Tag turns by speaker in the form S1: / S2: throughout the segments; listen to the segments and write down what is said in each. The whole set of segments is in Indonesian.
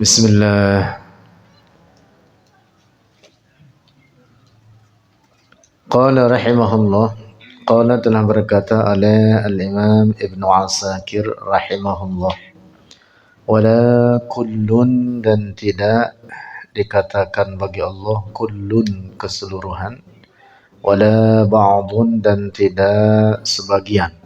S1: Bismillah. Qala rahimahullah. Qala telah berkata oleh Al-Imam Ibnu Asakir rahimahullah. Wala kullun dan tidak dikatakan bagi Allah kullun keseluruhan. Wala ba'dun dan tidak sebagian.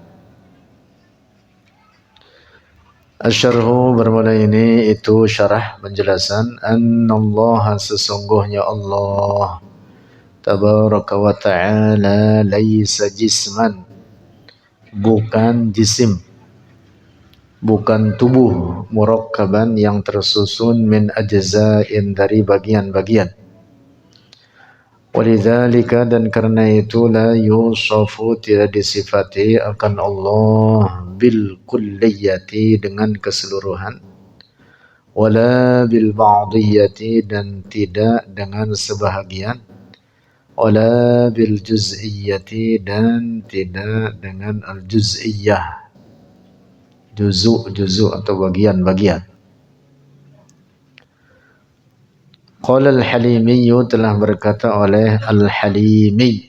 S1: Asyarhu bermula ini itu syarah penjelasan annallaha sesungguhnya Allah tabaraka wa ta'ala laisa jisman bukan jisim bukan tubuh murakkaban yang tersusun min ajza'in dari bagian-bagian. Walidzalika dan karena itu la yusafu tidak disifati akan Allah bil kulliyati dengan keseluruhan wala bil ba'diyati dan tidak dengan sebahagian wala bil juz'iyyati dan tidak dengan al juz'iyyah juzuk atau bagian-bagian. Qala al-Halimi telah berkata oleh al-Halimi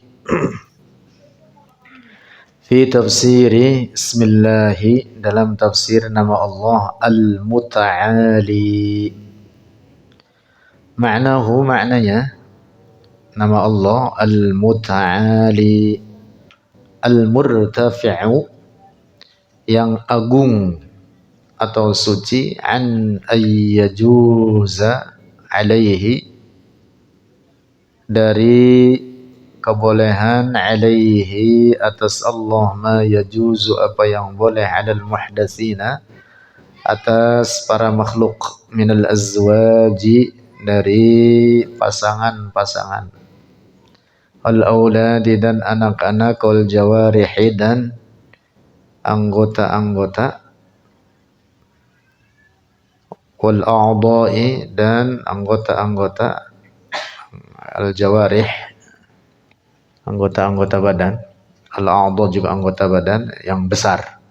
S1: fi tafsiri Bismillahi dalam tafsir nama Allah al-Muta'ali. Maknanya nama Allah al-Muta'ali al-Murtafi'u yang agung atau suci an ayyajuza alaihi dari kebolehan alaihi atas Allah ma yajuzu apa yang boleh alal muhdatsina atas para makhluk minal azwaji dari pasangan-pasangan al auladi dan anak-anak wal jawarihi dan anggota-anggota wal a'dha'i dan anggota-anggota al jawarih anggota-anggota badan al a'dha juga anggota badan yang besar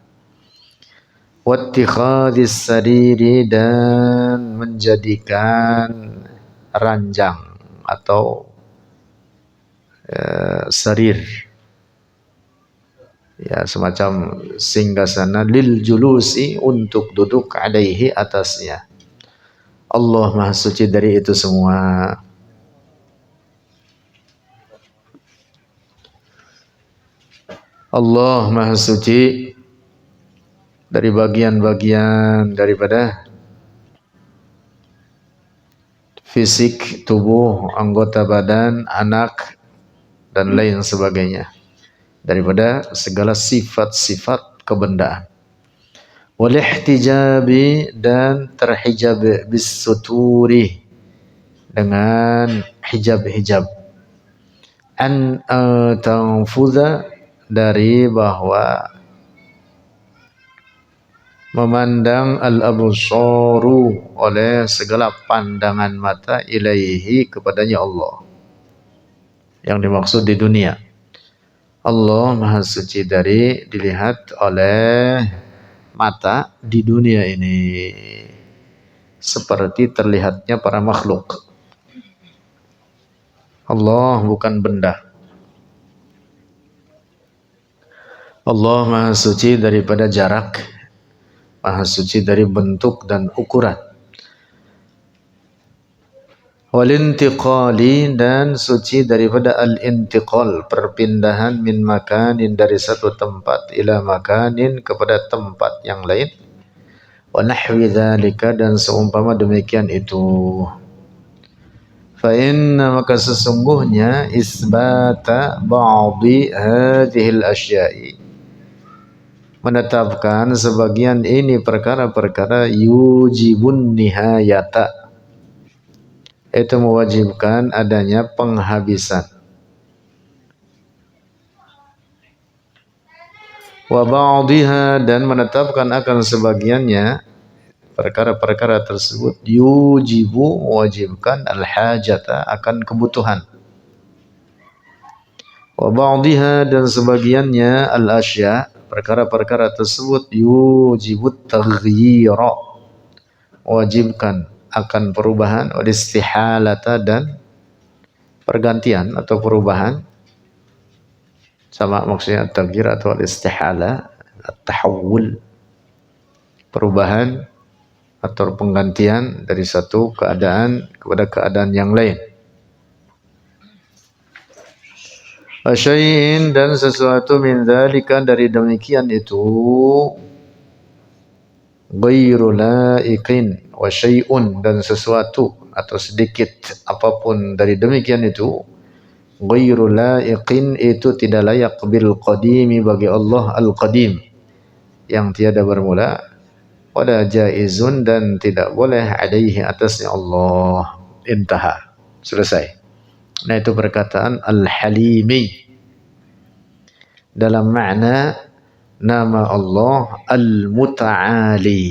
S1: wattikhadhis sariri dan menjadikan ranjang atau sarir ya semacam singgasana lil julusi untuk duduk alaihi atasnya. Allah Maha Suci dari itu semua. Allah Maha Suci dari bagian-bagian daripada fisik, tubuh, anggota badan, anak, dan lain sebagainya. Daripada segala sifat-sifat kebendaan. Wal ihtijabi dan terhijab bis suturi dengan hijab-hijab an tanfudha dari bahwa memandang al-absaru oleh segala pandangan mata ilaihi kepadanya Allah yang dimaksud di dunia. Allah Maha Suci dari dilihat oleh mata di dunia ini seperti terlihatnya para makhluk. Allah bukan benda. Allah Maha Suci daripada jarak, Maha Suci dari bentuk dan ukuran. Walintiqali dan suci daripada al-intiqal, perpindahan min makanin dari satu tempat ila makanin kepada tempat yang lain. Wa nahwi dzalika dan seumpama demikian itu. Fa inna maka sesungguhnya isbata ba'dhi hadhil asya'i menetapkan sebagian ini perkara-perkara yujibun nihayata itu mewajibkan adanya penghabisan. Wa ba'dhiha dan menetapkan akan sebagiannya perkara-perkara tersebut yujibu mewajibkan al-hajata akan kebutuhan. Wa ba'dhiha dan sebagiannya al-asya perkara-perkara tersebut yujibut taghyira mewajibkan akan perubahan, wal istihalata dan pergantian atau perubahan, sama maksudnya at-taghyir atau al-istihala, at-tahawul, perubahan atau penggantian dari satu keadaan kepada keadaan yang lain. Wasyai'in dan sesuatu min dzalika dari demikian itu, ghairu laikin, wa syai'un dan sesuatu atau sedikit apapun dari demikian itu, ghairu laikin itu tidak layak bil qadimi bagi Allah al-qadim yang tiada bermula, wala jaizun dan tidak boleh alaihi atasnya Allah. Intaha, selesai. Nah, itu perkataan Al-Halimi dalam makna nama Allah Al-Muta'ali.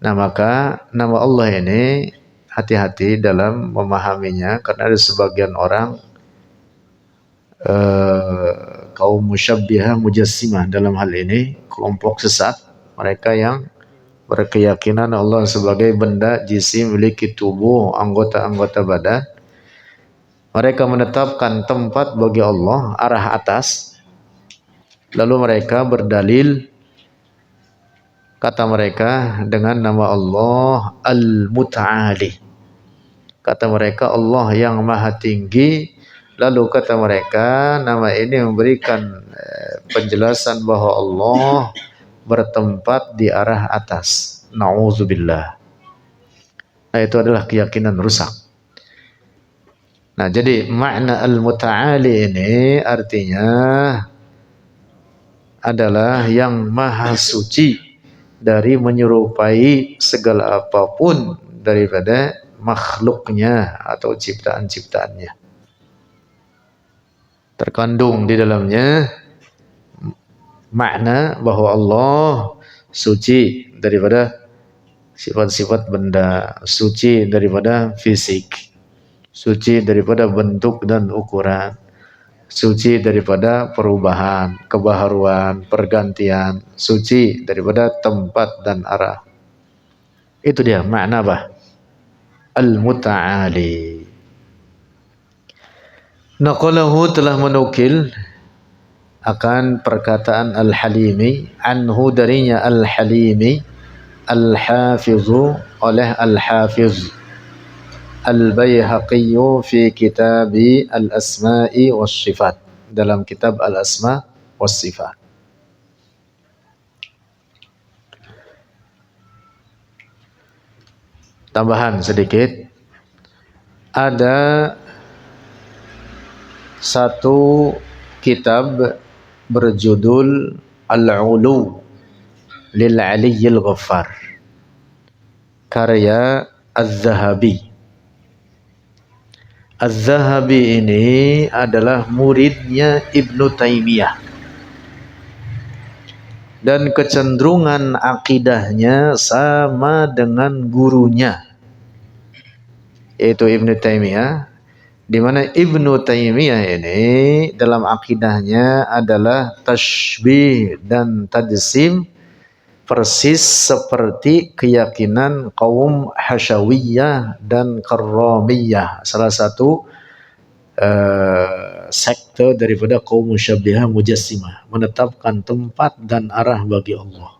S1: Nah, maka nama Allah ini hati-hati dalam memahaminya, karena ada sebagian orang kaum musyabbihah mujassimah dalam hal ini, kelompok sesat, mereka yang berkeyakinan Allah sebagai benda, jisim, memiliki tubuh, anggota-anggota badan. Mereka menetapkan tempat bagi Allah arah atas, lalu mereka berdalil, kata mereka, dengan nama Allah Al-Muta'ali. Kata mereka Allah yang maha tinggi. Lalu kata mereka nama ini memberikan penjelasan bahwa Allah bertempat di arah atas. Na'udzubillah. Nah, itu adalah keyakinan rusak. Nah, jadi makna Al-Muta'ali ini artinya adalah yang maha suci dari menyerupai segala apapun daripada makhluknya atau ciptaan-ciptaannya. Terkandung di dalamnya makna bahwa Allah suci daripada sifat-sifat benda, suci daripada fisik, suci daripada bentuk dan ukuran, suci daripada perubahan, kebaharuan, pergantian, suci daripada tempat dan arah. Itu dia makna apa? Al-Muta'ali. Naqalahu telah menukil akan perkataan Al-Halimi, anhu darinya Al-Halimi, Al-Hafizu oleh Al-Hafiz Al-Baihaqi fi kitab Al-Asma'i was-Sifat, dalam kitab Al-Asma' was-Sifat. Tambahan sedikit, ada satu kitab berjudul Al-Ulu lil Aliyyil Ghaffar, karya Az-Zahabi. Az-Zahabi ini adalah muridnya Ibnu Taimiyah, dan kecenderungan akidahnya sama dengan gurunya, yaitu Ibnu Taimiyah, di mana Ibnu Taimiyah ini dalam akidahnya adalah tashbih dan tajsim, persis seperti keyakinan kaum Hasyawiyah dan Karramiyah, salah satu sekte daripada kaum musyabbihah mujassimah, menetapkan tempat dan arah bagi Allah.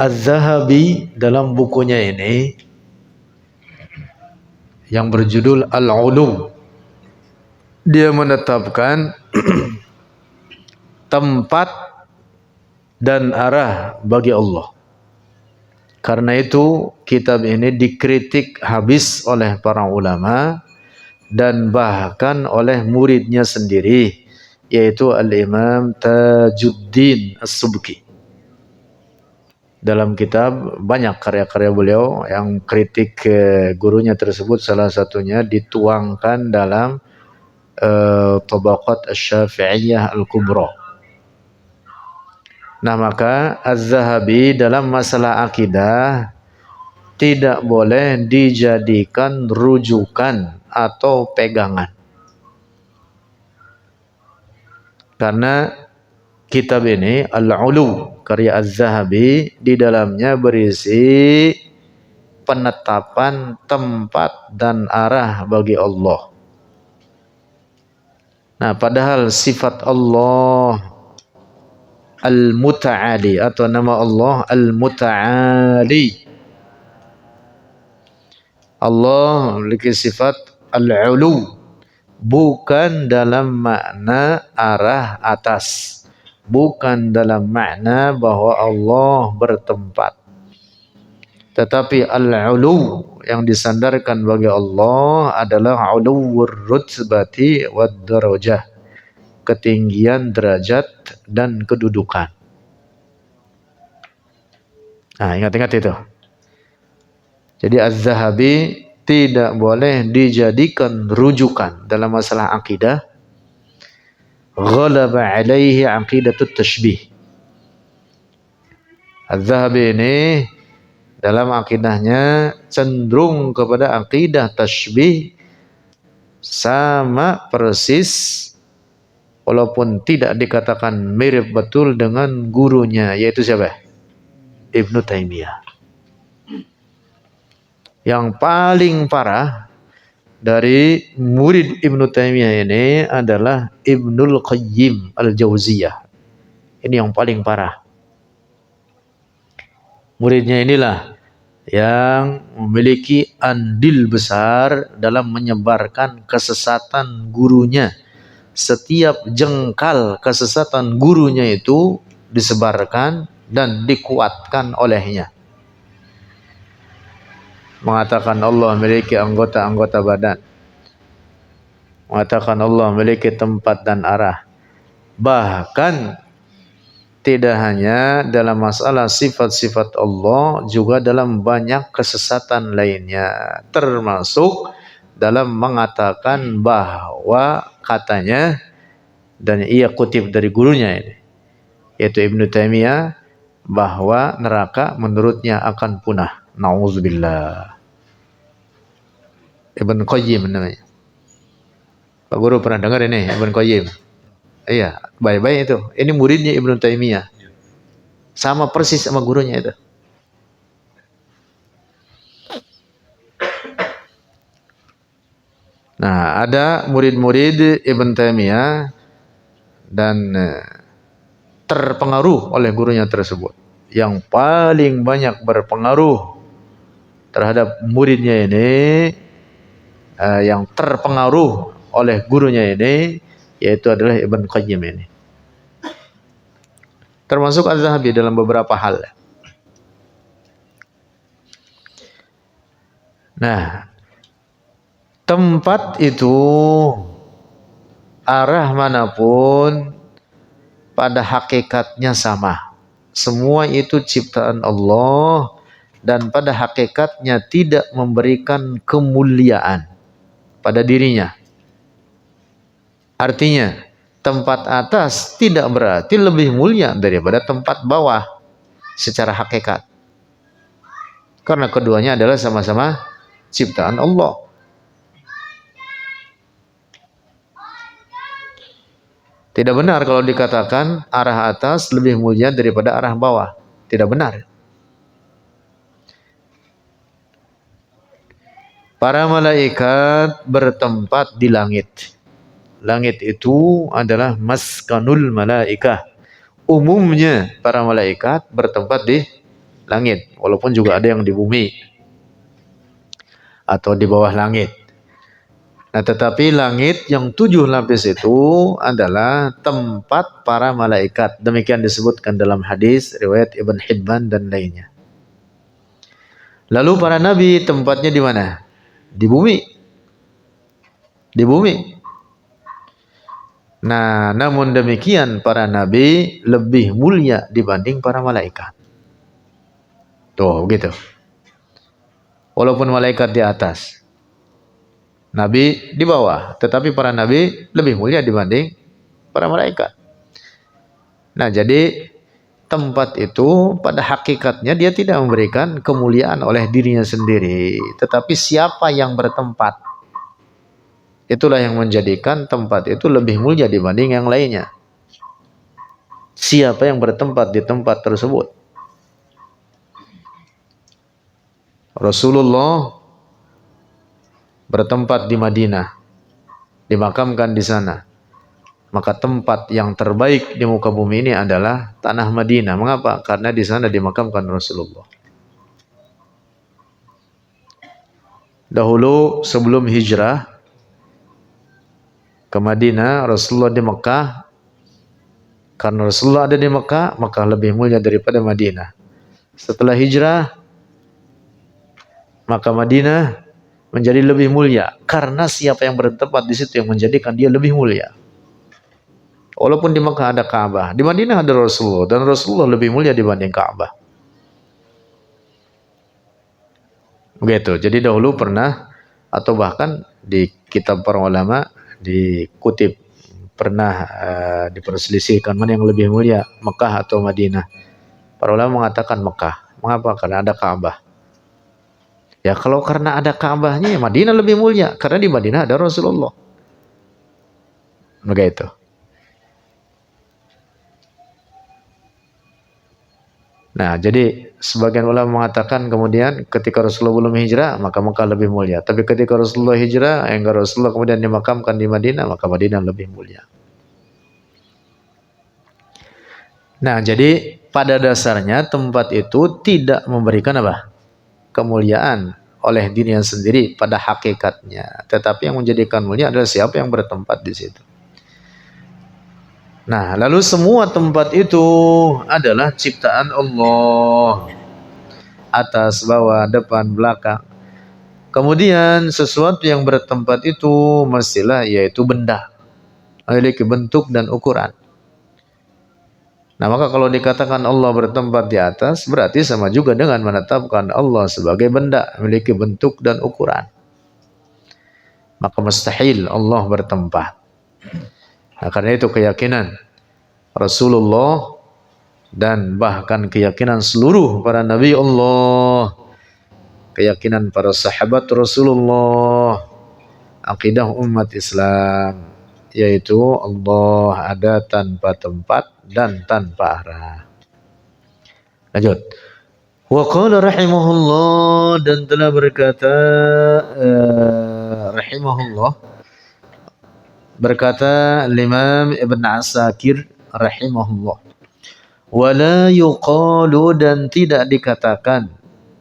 S1: Az-Zahabi dalam bukunya ini yang berjudul Al-Ulu, dia menetapkan tempat dan arah bagi Allah. Karena itu kitab ini dikritik habis oleh para ulama dan bahkan oleh muridnya sendiri, yaitu Al-Imam Tajuddin As-Subki. Dalam kitab banyak karya-karya beliau yang kritik gurunya tersebut, salah satunya dituangkan dalam Tabaqat Asy-Syafi'iyah Al-Kubra. Nah, maka Az-Zahabi dalam masalah akidah tidak boleh dijadikan rujukan atau pegangan, karena kitab ini Al-Ulu karya Az-Zahabi, di dalamnya berisi penetapan tempat dan arah bagi Allah. Nah, padahal sifat Allah Al-Muta'ali atau nama Allah Al-Muta'ali, Allah memiliki sifat Al-Ulu, bukan dalam makna arah atas, bukan dalam makna bahwa Allah bertempat, tetapi al-ulu yang disandarkan bagi Allah adalah uluwur rutbati wad darajah, ketinggian derajat dan kedudukan. Nah, ingat-ingat itu. Jadi Az-Zahabi tidak boleh dijadikan rujukan dalam masalah akidah. Ghalaba alaihi aqidatut tashbih. Az-Zahabi ini dalam akidahnya cenderung kepada akidah tashbih, sama persis walaupun tidak dikatakan mirip betul dengan gurunya, yaitu siapa? Ibnu Taimiyah. Yang paling parah dari murid Ibnu Taimiyah ini adalah Ibnul Qayyim Al-Jauziyah. Ini yang paling parah. Muridnya inilah yang memiliki andil besar dalam menyebarkan kesesatan gurunya. Setiap jengkal kesesatan gurunya itu disebarkan dan dikuatkan olehnya. Mengatakan Allah memiliki anggota-anggota badan, mengatakan Allah memiliki tempat dan arah. Bahkan tidak hanya dalam masalah sifat-sifat Allah, juga dalam banyak kesesatan lainnya, termasuk dalam mengatakan bahwa katanya, dan ia kutip dari gurunya ini, yaitu Ibnu Taimiyah, bahwa neraka menurutnya akan punah. Nauzubillah. Ibnu Qayyim namanya. Pak Guru pernah dengar ini Ibnu Qayyim? Iya, baik-baik itu. Ini muridnya Ibnu Taimiyah. Sama persis sama gurunya itu. Nah, ada murid-murid Ibnu Taimiyah dan terpengaruh oleh gurunya tersebut. Yang paling banyak berpengaruh terhadap muridnya ini, yang terpengaruh oleh gurunya ini, yaitu adalah Ibnu Qayyim ini. Termasuk Az-Zahabi dalam beberapa hal. Nah, tempat itu arah manapun pada hakikatnya sama. Semua itu ciptaan Allah dan pada hakikatnya tidak memberikan kemuliaan pada dirinya. Artinya, tempat atas tidak berarti lebih mulia daripada tempat bawah secara hakikat. Karena keduanya adalah sama-sama ciptaan Allah. Tidak benar kalau dikatakan arah atas lebih mulia daripada arah bawah. Tidak benar. Para malaikat bertempat di langit. Langit itu adalah maskanul malaikah. Umumnya para malaikat bertempat di langit, walaupun juga ada yang di bumi atau di bawah langit. Nah, tetapi langit yang 7 lapis itu adalah tempat para malaikat. Demikian disebutkan dalam hadis riwayat Ibn Hibban dan lainnya. Lalu para nabi tempatnya di mana? Di bumi. Di bumi. Nah, namun demikian para nabi lebih mulia dibanding para malaikat. Tuh, gitu. Walaupun malaikat di atas, nabi di bawah, tetapi para nabi lebih mulia dibanding para malaikat. Nah, jadi tempat itu pada hakikatnya dia tidak memberikan kemuliaan oleh dirinya sendiri, tetapi siapa yang bertempat, itulah yang menjadikan tempat itu lebih mulia dibanding yang lainnya. siapa yang bertempat di tempat tersebut. Rasulullah bertempat di Madinah, dimakamkan di sana. Maka tempat yang terbaik di muka bumi ini adalah tanah Madinah. Mengapa? Karena di sana dimakamkan Rasulullah. Dahulu sebelum hijrah ke Madinah, Rasulullah di Mekah. Karena Rasulullah ada di Mekah, maka lebih mulia daripada Madinah. Setelah hijrah, maka Madinah menjadi lebih mulia. Karena siapa yang bertempat di situ yang menjadikan dia lebih mulia. Walaupun di Mekah ada Ka'bah, di Madinah ada Rasulullah, dan Rasulullah lebih mulia dibanding Ka'bah. Begitu. Jadi dahulu pernah, atau bahkan di kitab para ulama dikutip, pernah diperselisihkan mana yang lebih mulia, Mekah atau Madinah. Para ulama mengatakan Mekah. Mengapa? Karena ada Ka'bah. Ya kalau karena ada Ka'bahnya, ya Madinah lebih mulia. Karena di Madinah ada Rasulullah. Begitu. Nah, jadi sebagian ulama mengatakan kemudian ketika Rasulullah belum hijrah, maka Mekah lebih mulia. Tapi ketika Rasulullah hijrah, enggak Rasulullah kemudian dimakamkan di Madinah, maka Madinah lebih mulia. Nah, jadi pada dasarnya tempat itu tidak memberikan apa? Kemuliaan oleh dirinya sendiri pada hakikatnya. Tetapi yang menjadikan mulia adalah siapa yang bertempat di situ. Nah, lalu semua tempat itu adalah ciptaan Allah. Atas, bawah, depan, belakang. Kemudian sesuatu yang bertempat itu mestilah yaitu benda. Memiliki bentuk dan ukuran. Nah, maka kalau dikatakan Allah bertempat di atas, berarti sama juga dengan menetapkan Allah sebagai benda, memiliki bentuk dan ukuran. Maka mustahil Allah bertempat. Nah, karena itu keyakinan Rasulullah dan bahkan keyakinan seluruh para nabi Allah, keyakinan para sahabat Rasulullah, akidah umat Islam, yaitu Allah ada tanpa tempat dan tanpa arah. Lanjut. Wa qala rahimahullah, dan telah berkata rahimahullah, berkata Imam Ibn Asakir rahimahullah, wala yuqalu, dan tidak dikatakan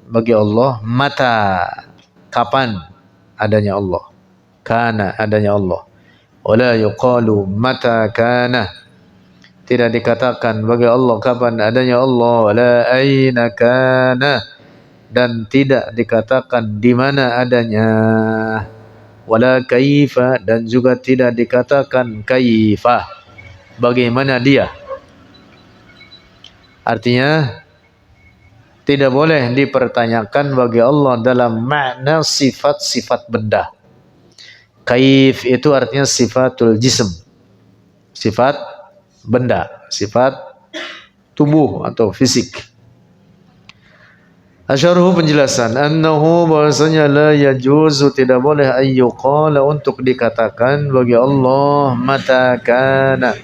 S1: bagi Allah mata, kapan adanya Allah, kana adanya Allah. Wala yuqalu mata kana, tidak dikatakan bagi Allah kapan adanya Allah. Wala aina kana, dan tidak dikatakan di mana adanya. Wala kaifa, dan juga tidak dikatakan kaifa, bagaimana dia. Artinya tidak boleh dipertanyakan bagi Allah dalam makna sifat-sifat benda. Kaif itu artinya sifatul jism, sifat benda, sifat tubuh atau fisik. Asyarhu, penjelasan, annahu, bahasanya la yajuzu, tidak boleh ayyuqala, untuk dikatakan bagi Allah mata kana,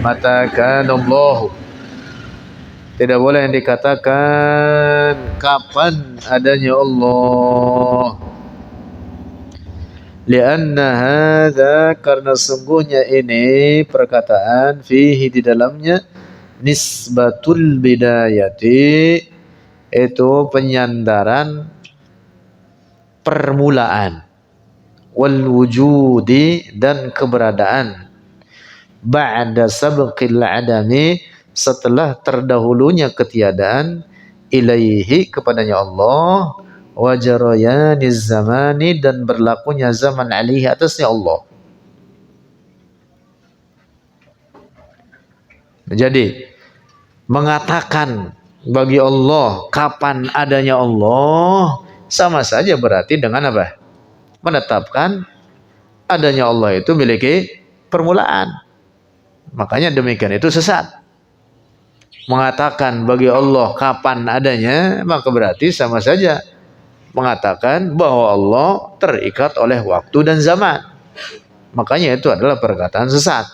S1: mata kana Allah, tidak boleh dikatakan kapan adanya Allah. Lianna hadza, karena sungguhnya ini perkataan, fihi, di dalamnya, nisbatul bidayati, itu penyandaran permulaan, wal wujudi, dan keberadaan, ba'da sabqil adami, setelah terdahulunya ketiadaan, ilaihi, kepadanya Allah, wa jarayaniz zamani, dan berlakunya zaman alaihi, atasnya Allah. Jadi mengatakan bagi Allah kapan adanya Allah sama saja berarti dengan apa? Menetapkan adanya Allah itu memiliki permulaan. Makanya demikian itu sesat. Mengatakan bagi Allah kapan adanya, maka berarti sama saja mengatakan bahwa Allah terikat oleh waktu dan zaman. Makanya itu adalah perkataan sesat.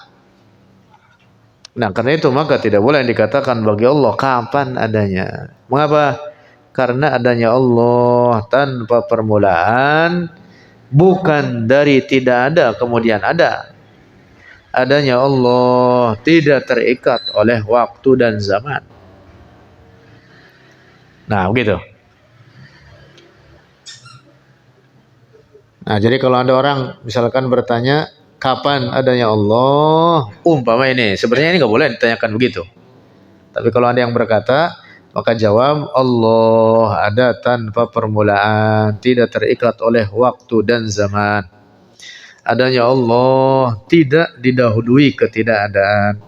S1: Nah, karena itu maka tidak boleh dikatakan bagi Allah kapan adanya. Mengapa? Karena adanya Allah tanpa permulaan, bukan dari tidak ada kemudian ada. Adanya Allah tidak terikat oleh waktu dan zaman. Nah, begitu. Nah, jadi kalau ada orang misalkan bertanya kapan adanya Allah, umpama ini, sebenarnya ini nggak boleh ditanyakan begitu. Tapi kalau ada yang berkata, maka jawab Allah ada tanpa permulaan, tidak terikat oleh waktu dan zaman. Adanya Allah tidak didahului ketidakadaan.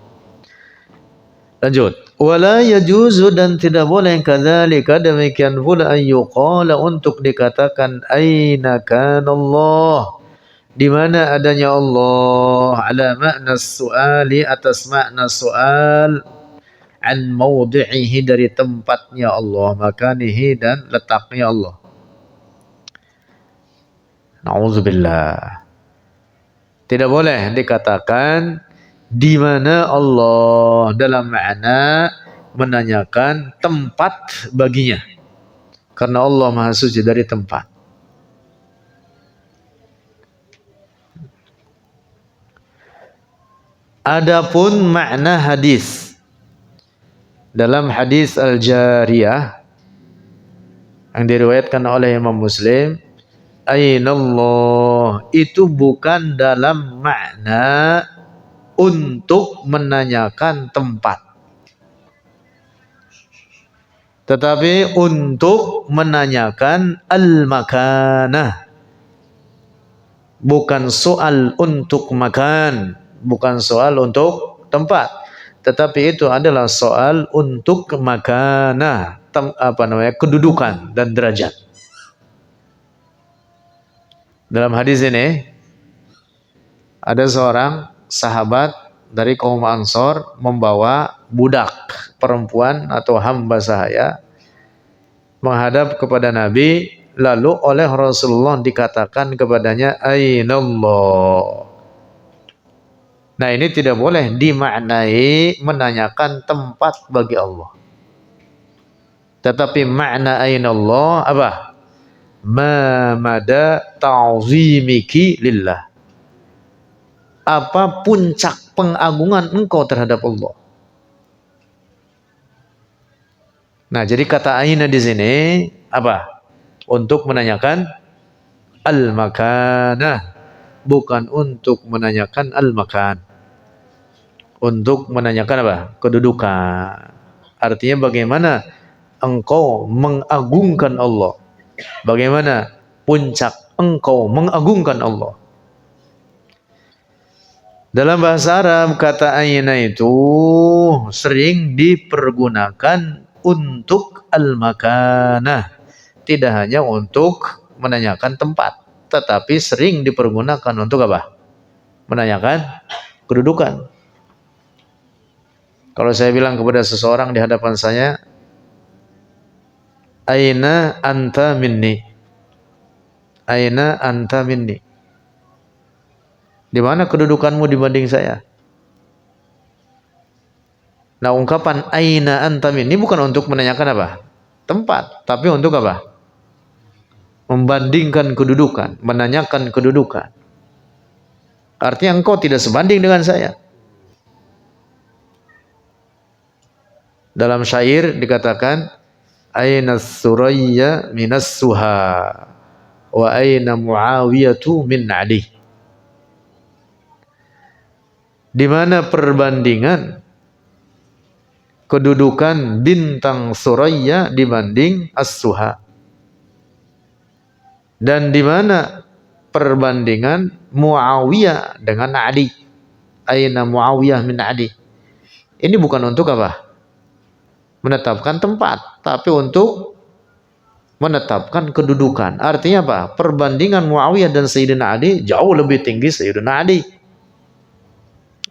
S1: Lanjut. Wala yajuzu, dan tidak boleh kadzalika demikian pula an yuqala untuk dikatakan aina kana Allah, di mana adanya Allah, ala makna suali, atas makna soal, an mawdi'ihi, dari tempatnya Allah, makanihi, dan letaknya Allah. Nauzubillah. Tidak boleh dikatakan di mana Allah dalam makna menanyakan tempat baginya, karena Allah Maha Suci dari tempat. Adapun makna hadis, dalam hadis Al-Jariyah yang diriwayatkan oleh Imam Muslim, Ainallah, itu bukan dalam makna untuk menanyakan tempat, tetapi untuk menanyakan al-makanah. Bukan soal untuk makan, bukan soal untuk tempat, tetapi itu adalah soal untuk makanah, kedudukan dan derajat. Dalam hadis ini ada seorang sahabat dari kaum Ansor membawa budak perempuan atau hamba sahaya menghadap kepada Nabi, lalu oleh Rasulullah dikatakan kepadanya Ainallah. Nah, ini tidak boleh dimaknai menanyakan tempat bagi Allah, tetapi makna Ainallah apa? Ma mada ta'zimiki lillah, apa puncak pengagungan engkau terhadap Allah. Nah, jadi kata aina di sini apa? Untuk menanyakan al-makanah, bukan untuk menanyakan al-makan. Untuk menanyakan apa? Kedudukan. Artinya bagaimana engkau mengagungkan Allah. Bagaimana puncak engkau mengagungkan Allah. Dalam bahasa Arab, kata aina itu sering dipergunakan untuk al-makanah. Tidak hanya untuk menanyakan tempat, tetapi sering dipergunakan untuk apa? Menanyakan kedudukan. Kalau saya bilang kepada seseorang di hadapan saya, aina anta minni, aina anta minni, di mana kedudukanmu dibanding saya? Nah, ungkapan aina anta minni bukan untuk menanyakan apa? Tempat, tapi untuk apa? Membandingkan kedudukan, menanyakan kedudukan. Artinya engkau tidak sebanding dengan saya. Dalam syair dikatakan aina Surayya minas Suha wa aina Muawiyatu min Ali. Di mana perbandingan kedudukan bintang Surayya dibanding As-Suha, dan di mana perbandingan Muawiyah dengan Ali. Aina Muawiyah min Ali. Ini bukan untuk apa? Menetapkan tempat, tapi untuk menetapkan kedudukan. Artinya apa? Perbandingan Muawiyah dan Sayyidina Ali jauh lebih tinggi Sayyidina Ali,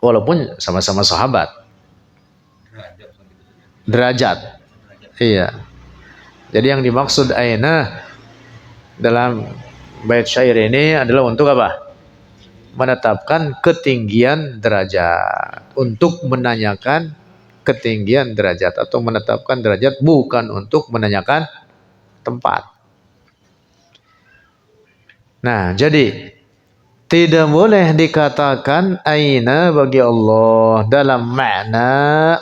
S1: walaupun sama-sama sahabat. Derajat. Iya. Jadi yang dimaksud aina dalam bait syair ini adalah untuk apa? menetapkan ketinggian derajat, untuk menanyakan ketinggian derajat atau menetapkan derajat, bukan untuk menanyakan tempat. Nah, jadi tidak boleh dikatakan aina bagi Allah dalam makna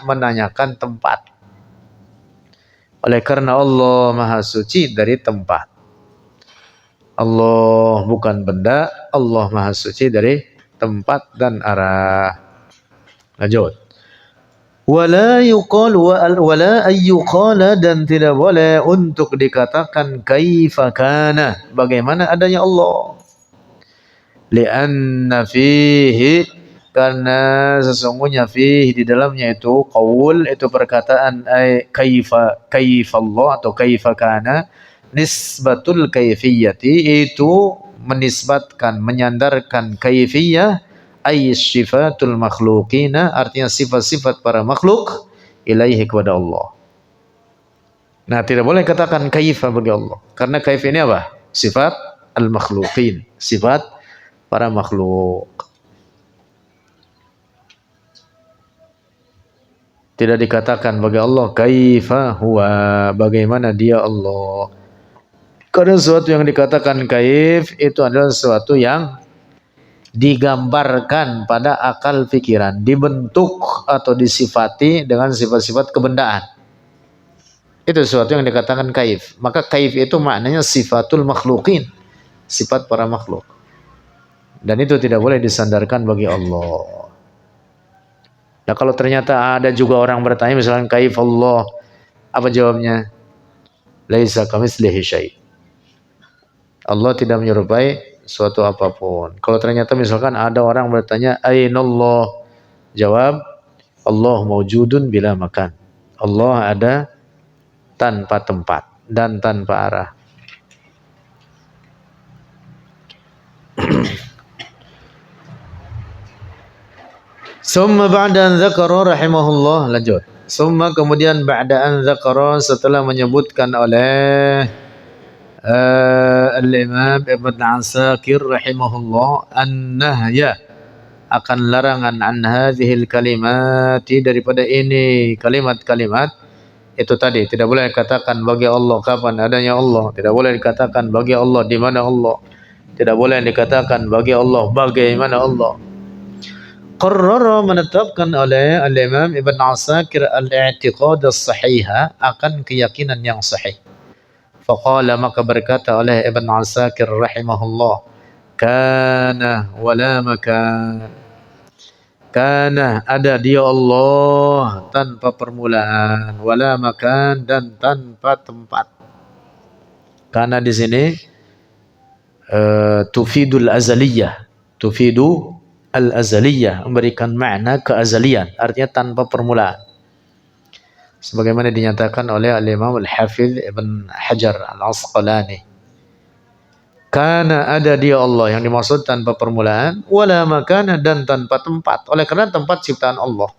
S1: menanyakan tempat. Oleh karena Allah Maha Suci dari tempat. Allah bukan benda, Allah Maha Suci dari tempat dan arah. Lanjut. Wala yuqalu wala ayyuqala, dan tidak boleh untuk dikatakan kaifa kana, bagaimana adanya Allah. Lianna fihi, karena sesungguhnya fihi di dalamnya itu qaul, itu perkataan kaifa Allah atau kaifa kana, nisbatul kaifiyati, itu menisbatkan, menyandarkan kaifiyah, ay sifatul makhluqina, artinya sifat-sifat para makhluk, ilaihi, kepada Allah. Nah, tidak boleh katakan kaifa bagi Allah, karena kaif ini apa? Sifat al-makhluqin, sifat para makhluk. Tidak dikatakan bagi Allah kaifa huwa, bagaimana dia Allah. Karena sesuatu yang dikatakan kaif itu adalah sesuatu yang digambarkan pada akal pikiran, dibentuk atau disifati dengan sifat-sifat kebendaan. Itu sesuatu yang dikatakan kaif. Maka kaif itu maknanya sifatul makhlukin, sifat para makhluk. Dan itu tidak boleh disandarkan bagi Allah. Nah, kalau ternyata ada juga orang bertanya misalkan kaif Allah, apa jawabnya? Laisa kamitslihi syai'. Allah tidak menyerupai suatu apapun. Kalau ternyata misalkan ada orang bertanya ainallah, jawab Allah maujudun bila makan. Allah ada tanpa tempat dan tanpa arah. Summa ba'da an dzakara rahimahullah, lanjut. Summa, kemudian ba'da an dzakara, setelah menyebutkan oleh Al-Imam Ibn Asakir rahimahullah an-nahya, akan larangan, an hadhil kalimati, daripada ini kalimat-kalimat itu tadi. Tidak boleh dikatakan bagi Allah kapan adanya Allah, tidak boleh dikatakan bagi Allah di mana Allah, tidak boleh dikatakan bagi Allah bagaimana Allah. Qarrara, menetapkan oleh Al-Imam Ibn Asakir al-i'tiqad as-sahiha, akan keyakinan yang sahih. Faqala, maka berkata oleh Ibn Asakir rahimahullah, kana wala makan. Kana, ada dia Allah tanpa permulaan, wala makan, dan tanpa tempat. Kana di sini tufidul azaliyah, tufidu al-azaliyah, memberikan makna keazalian, artinya tanpa permulaan. Sebagaimana dinyatakan oleh Al-Imam Al-Hafidh Ibn Hajar Al-Asqalani. Kana, ada dia Allah, yang dimaksud tanpa permulaan, wala makana, dan tanpa tempat. Oleh karena tempat ciptaan Allah.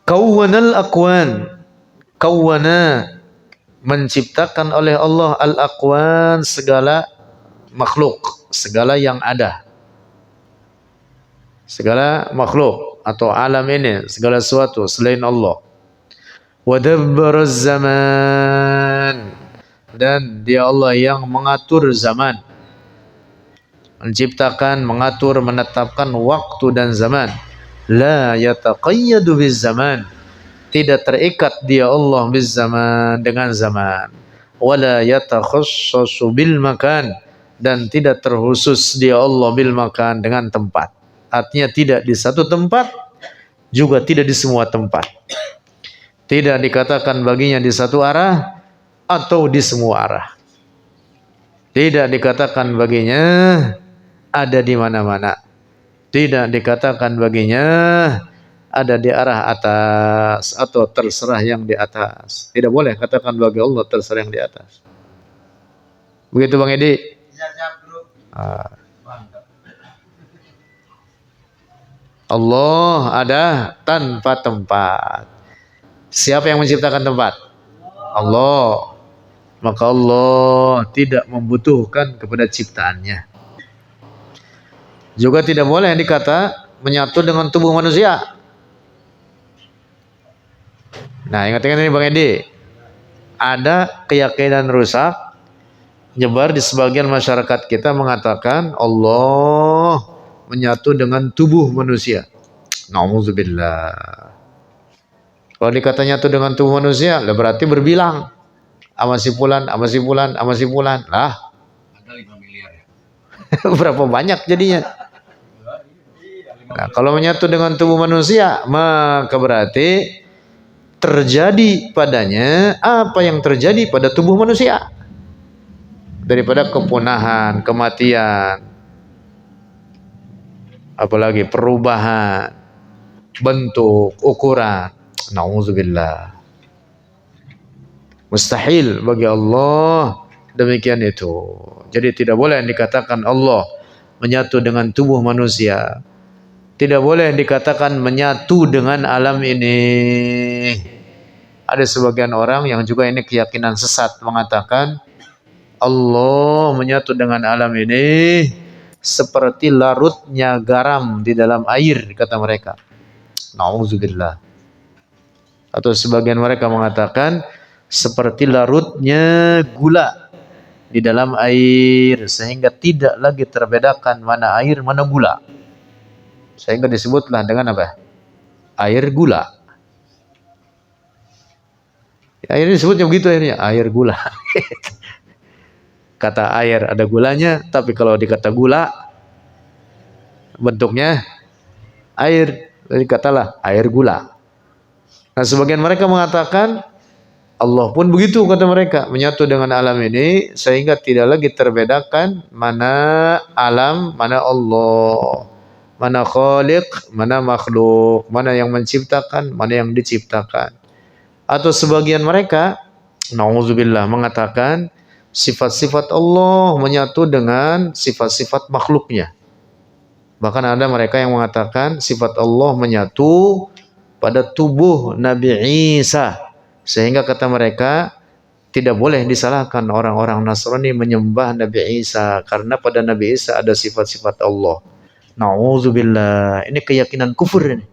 S1: Kawwanal aqwan, kawwana, menciptakan oleh Allah al-aqwan, segala makhluk, segala yang ada, segala makhluk atau alam ini, segala sesuatu selain Allah. Wadabbaraz zaman, dan dia Allah yang mengatur zaman, menciptakan, mengatur, menetapkan waktu dan zaman. La yataqayyadu biz zaman, tidak terikat dia Allah biz zaman, dengan zaman. Wala yatakhassasu bil makan, dan tidak terkhusus dia Allah bil makan, dengan tempat. Artinya tidak di satu tempat, juga tidak di semua tempat. Tidak dikatakan baginya di satu arah atau di semua arah. Tidak dikatakan baginya ada di mana-mana. Tidak dikatakan baginya ada di arah atas atau terserah yang di atas. Tidak boleh katakan bagi Allah terserah yang di atas. Begitu Bang Edi? Allah ada tanpa tempat. Siapa yang menciptakan tempat? Allah. maka Allah tidak membutuhkan kepada ciptaannya. Juga tidak boleh dikata menyatu dengan tubuh manusia. Nah, ingat-ingat ini Bang Edi. Ada keyakinan rusak nyebar di sebagian masyarakat kita mengatakan Allah menyatu dengan tubuh manusia. Nauzubillah. Kalau dikata nyatu dengan tubuh manusia, lah berarti berbilang sama si fulan, sama si fulan, sama si fulan. Lah, ada 5 miliar ya. Berapa banyak jadinya? Nah, kalau menyatu dengan tubuh manusia, maka berarti terjadi padanya apa yang terjadi pada tubuh manusia. Daripada kepunahan, kematian, apalagi perubahan bentuk, ukuran. Nauzubillah. Mustahil bagi Allah demikian itu. Jadi tidak boleh dikatakan Allah menyatu dengan tubuh manusia. Tidak boleh dikatakan menyatu dengan alam ini. Ada sebagian orang yang juga ini keyakinan sesat mengatakan Allah menyatu dengan alam ini seperti larutnya garam di dalam air, kata mereka. Nauzubillah. Atau sebagian mereka mengatakan seperti larutnya gula di dalam air, sehingga tidak lagi terbedakan mana air mana gula. Sehingga disebutlah dengan apa? Air gula. Air disebutnya begitu airnya, air gula. Kata air ada gulanya, tapi kalau dikata gula bentuknya air, jadi katalah air gula. Nah, sebagian mereka mengatakan Allah pun begitu, kata mereka, menyatu dengan alam ini sehingga tidak lagi terbedakan mana alam, mana Allah, mana khaliq, mana makhluk, mana yang menciptakan, mana yang diciptakan. Atau sebagian mereka, nauzubillah, mengatakan sifat-sifat Allah menyatu dengan sifat-sifat makhluknya. Bahkan ada mereka yang mengatakan sifat Allah menyatu pada tubuh Nabi Isa. Sehingga kata mereka tidak boleh disalahkan orang-orang Nasrani menyembah Nabi Isa, karena pada Nabi Isa ada sifat-sifat Allah. Nauzubillah. Ini keyakinan kufur ini.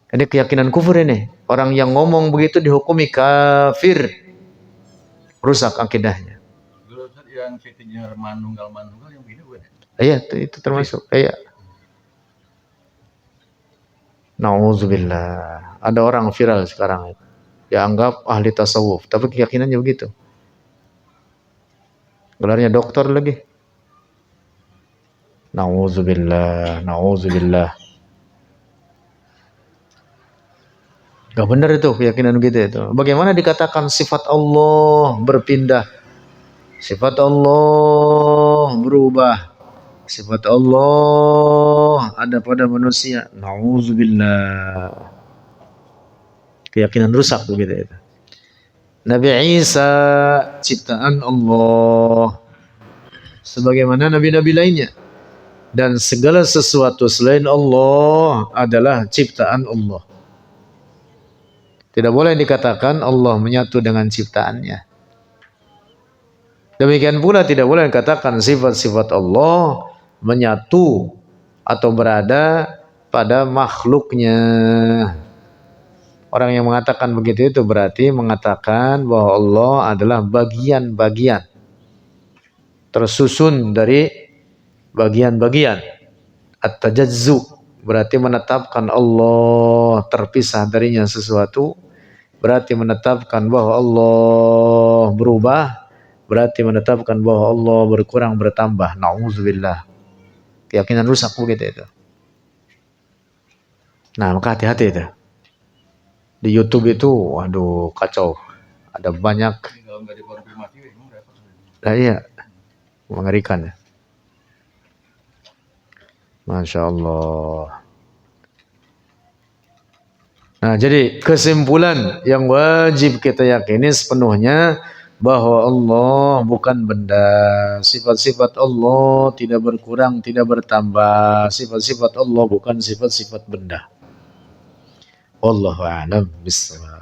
S1: Ini keyakinan kufur ini. Orang yang ngomong begitu dihukumi kafir. Rusak akidahnya.
S2: Yang fitnya manunggal yang begini bukan?
S1: Iya, itu termasuk. Iya. Nauzubillah. Ada orang viral sekarang itu. Dianggap ahli tasawuf, tapi keyakinannya begitu. Gelarnya dokter lagi. Nauzubillah, nauzubillah. Gak benar itu keyakinan gitu itu. Bagaimana dikatakan sifat Allah berpindah, sifat Allah berubah, sifat Allah ada pada manusia. Nauzubillah. Keyakinan rusak begitu itu. Nabi Isa ciptaan Allah sebagaimana nabi-nabi lainnya, dan segala sesuatu selain Allah adalah ciptaan Allah. Tidak boleh dikatakan Allah menyatu dengan ciptaannya. Demikian pula tidak boleh dikatakan sifat-sifat Allah menyatu atau berada pada makhluknya. Orang yang mengatakan begitu itu berarti mengatakan bahwa Allah adalah bagian-bagian tersusun dari bagian-bagian. At-tajazzu berarti menetapkan Allah terpisah darinya sesuatu, berarti menetapkan bahwa Allah berubah, berarti menetapkan bahwa Allah berkurang bertambah. Nauzubillah. Keyakinan rusak begitu itu. Nah, maka hati-hati itu. Di YouTube itu, waduh, kacau. Ada banyak.
S2: Kalau nggak dikonfirmasi, emang repot.
S1: Nah, iya, mengerikan ya. Masya Allah. Nah, jadi kesimpulan yang wajib kita yakini sepenuhnya bahwa Allah bukan benda. Sifat-sifat Allah tidak berkurang, tidak bertambah. Sifat-sifat Allah bukan sifat-sifat benda. Wallahu a'lam bishawab.